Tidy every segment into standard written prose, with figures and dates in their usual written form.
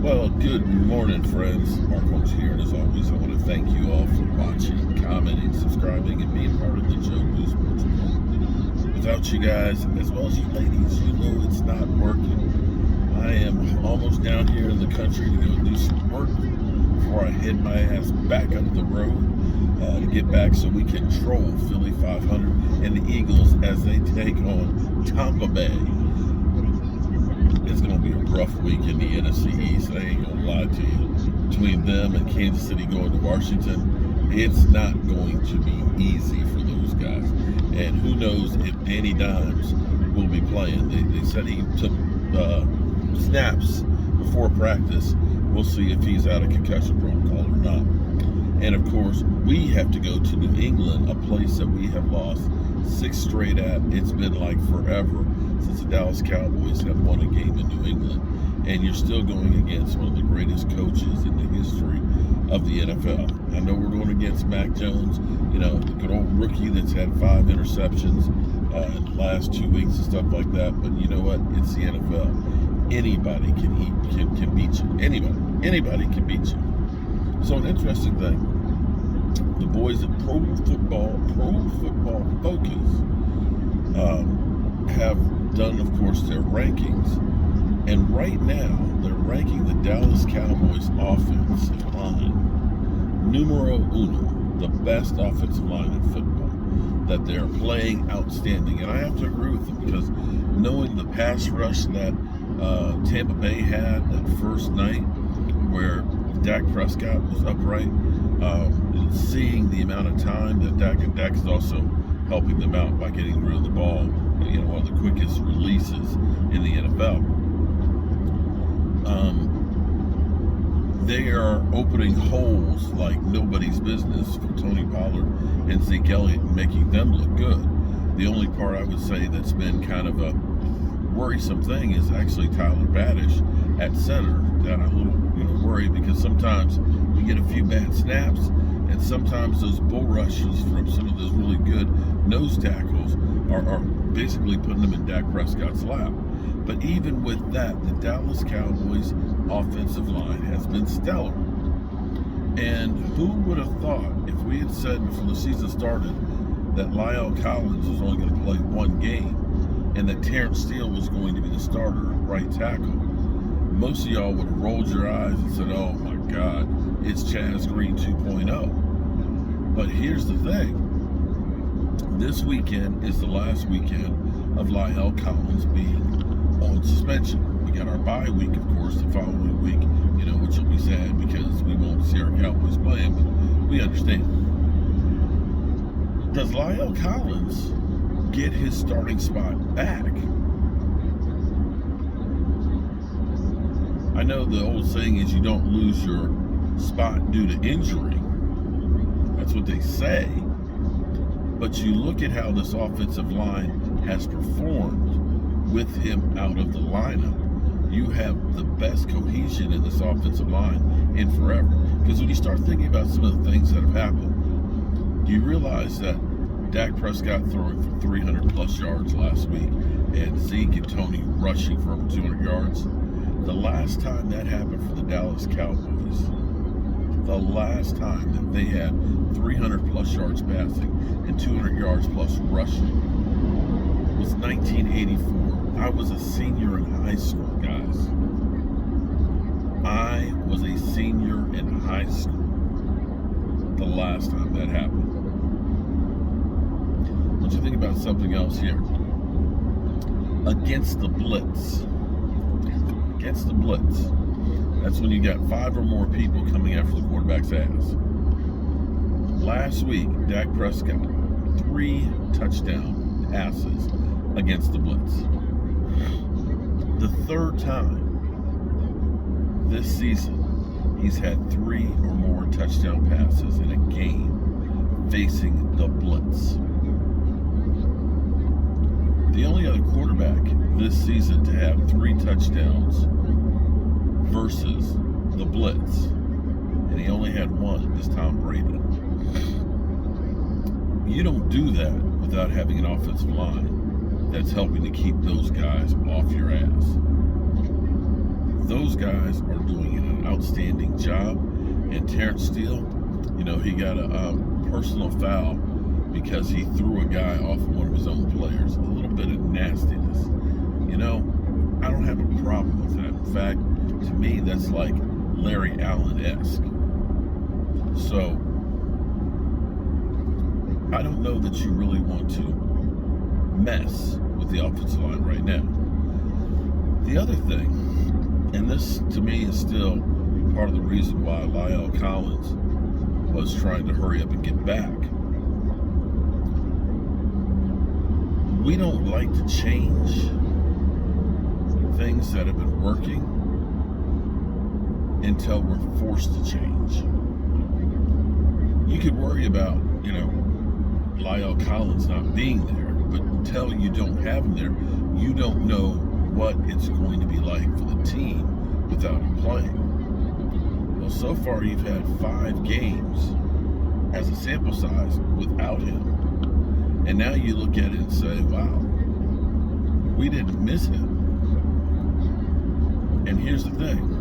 Well, good morning, friends. Mark Holmes here, and as always, I want to thank you all for watching, commenting, subscribing, and being part of the Joe Boo Sports Report. Without you guys, as well as you ladies, you know it's not working. I am almost down here in the country to go do some work before I head my ass back up the road to get back so we can troll Philly 500 and the Eagles as they take on Tampa Bay. It's going to be a rough week in the NFC East. I ain't going to lie to you. Between them and Kansas City going to Washington, it's not going to be easy for those guys. And who knows if Danny Dimes will be playing. They said he took snaps before practice. We'll see if he's out of concussion protocol or not. And of course, we have to go to New England, a place that we have lost 6 straight at. It's been like forever since the Dallas Cowboys have won a game in New England. And you're still going against one of the greatest coaches in the history of the NFL. I know we're going against Mac Jones, the good old rookie that's had 5 interceptions in the last 2 weeks and stuff like that. But you know what? It's the NFL. Anybody can beat you. Anybody can beat you. So an interesting thing, the boys at Pro Football Focus have done, of course, their rankings. And right now, they're ranking the Dallas Cowboys offensive line numero uno, the best offensive line in football, that they're playing outstanding. And I have to agree with them because knowing the pass rush that Tampa Bay had that first night where Dak Prescott was upright, seeing the amount of time that Dak is also helping them out by getting rid of the ball, one of the quickest releases in the NFL. They are opening holes like nobody's business for Tony Pollard and Zeke Elliott, making them look good. The only part I would say that's been kind of a worrisome thing is actually Tyler Badish at center. That I'm a little worried because sometimes we get a few bad snaps, and sometimes those bull rushes from some of those really good nose tackles are basically putting them in Dak Prescott's lap. But even with that, the Dallas Cowboys offensive line has been stellar. And who would have thought, if we had said before the season started that La'el Collins was only going to play 1 game and that Terrence Steele was going to be the starter at right tackle, most of y'all would have rolled your eyes and said, oh my God, it's Chaz Green 2.0. But here's the thing. This weekend is the last weekend of La'el Collins being on suspension. We got our bye week, of course, the following week, which will be sad because we won't see our Cowboys playing, but we understand. Does La'el Collins get his starting spot back? I know the old saying is you don't lose your spot due to injury. That's what they say. But you look at how this offensive line has performed with him out of the lineup. You have the best cohesion in this offensive line in forever. Because when you start thinking about some of the things that have happened, do you realize that Dak Prescott throwing for 300 plus yards last week and Zeke and Tony rushing for over 200 yards? The last time that happened for the Dallas Cowboys, the last time that they had 300 plus yards passing and 200 yards plus rushing was 1984. I was a senior in high school, guys. I was a senior in high school the last time that happened. What you think about something else here? Against the blitz. Against the blitz. That's when you got 5 or more people coming after the quarterback's ass. Last week, Dak Prescott, 3 touchdown passes against the blitz. The 3rd time this season, he's had 3 or more touchdown passes in a game facing the blitz. The only other quarterback this season to have 3 touchdowns versus the blitz, and he only had 1, is Tom Brady. You don't do that without having an offensive line that's helping to keep those guys off your ass. those guys are doing an outstanding job. And Terrence Steele, he got a personal foul because he threw a guy off of one of his own players. A little bit of nastiness. I don't have a problem with that. In fact, to me, that's like Larry Allen-esque. So, I don't know that you really want to mess with the offensive line right now. The other thing, and this to me is still part of the reason why La'el Collins was trying to hurry up and get back. We don't like to change things that have been working until we're forced to change. You could worry about, La'el Collins not being there, but until you don't have him there, you don't know what it's going to be like for the team without him playing. Well, so far you've had 5 games as a sample size without him. And now you look at it and say, wow, we didn't miss him. And here's the thing.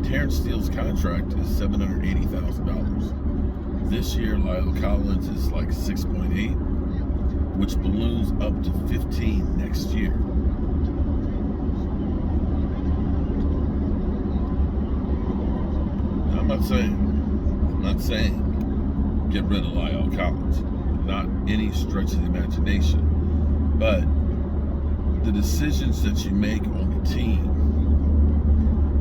Terrence Steele's contract is $780,000. This year, La'el Collins is like 6.8, which balloons up to 15 next year. I'm not saying get rid of La'el Collins. Not any stretch of the imagination. But the decisions that you make on the team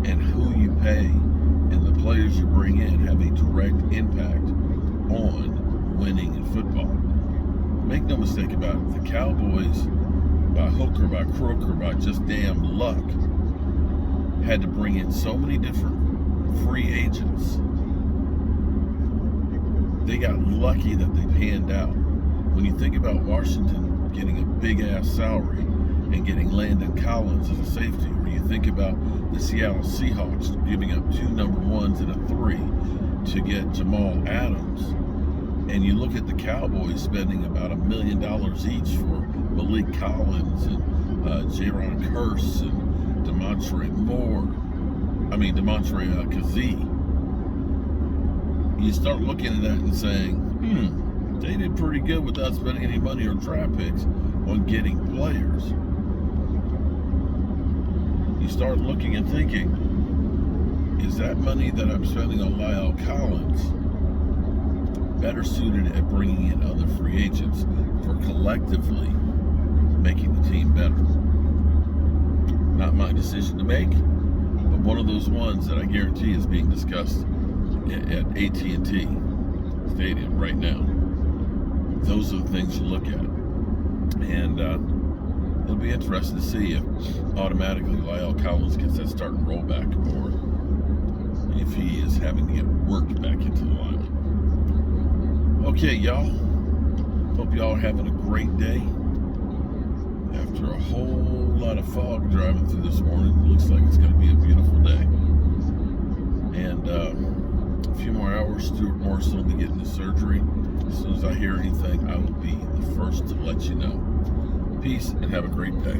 and who you pay and the players you bring in have a direct impact on winning in football. Make no mistake about it, the Cowboys, by hook or by crook or by just damn luck, had to bring in so many different free agents. They got lucky that they panned out. When you think about Washington getting a big-ass salary and getting Landon Collins as a safety, or you think about the Seattle Seahawks giving up 2 number 1s and a 3 to get Jamal Adams, and you look at the Cowboys spending about $1 million each for Malik Collins and Jaron Kearse and Demontre Kazee. You start looking at that and saying, they did pretty good without spending any money or draft picks on getting players. You start looking and thinking, is that money that I'm spending on La'el Collins better suited at bringing in other free agents for collectively making the team better? Not my decision to make, but one of those ones that I guarantee is being discussed at AT&T Stadium right now. Those are the things you look at. And it'll be interesting to see if automatically La'el Collins gets that starting rollback or if he is having to get worked back into the lineup. Okay, y'all. Hope y'all are having a great day. After a whole lot of fog driving through this morning, it looks like it's going to be a beautiful day. And a few more hours, Stuart Morrison will be getting the surgery. As soon as I hear anything, I will be the first to let you know. Peace and have a great day.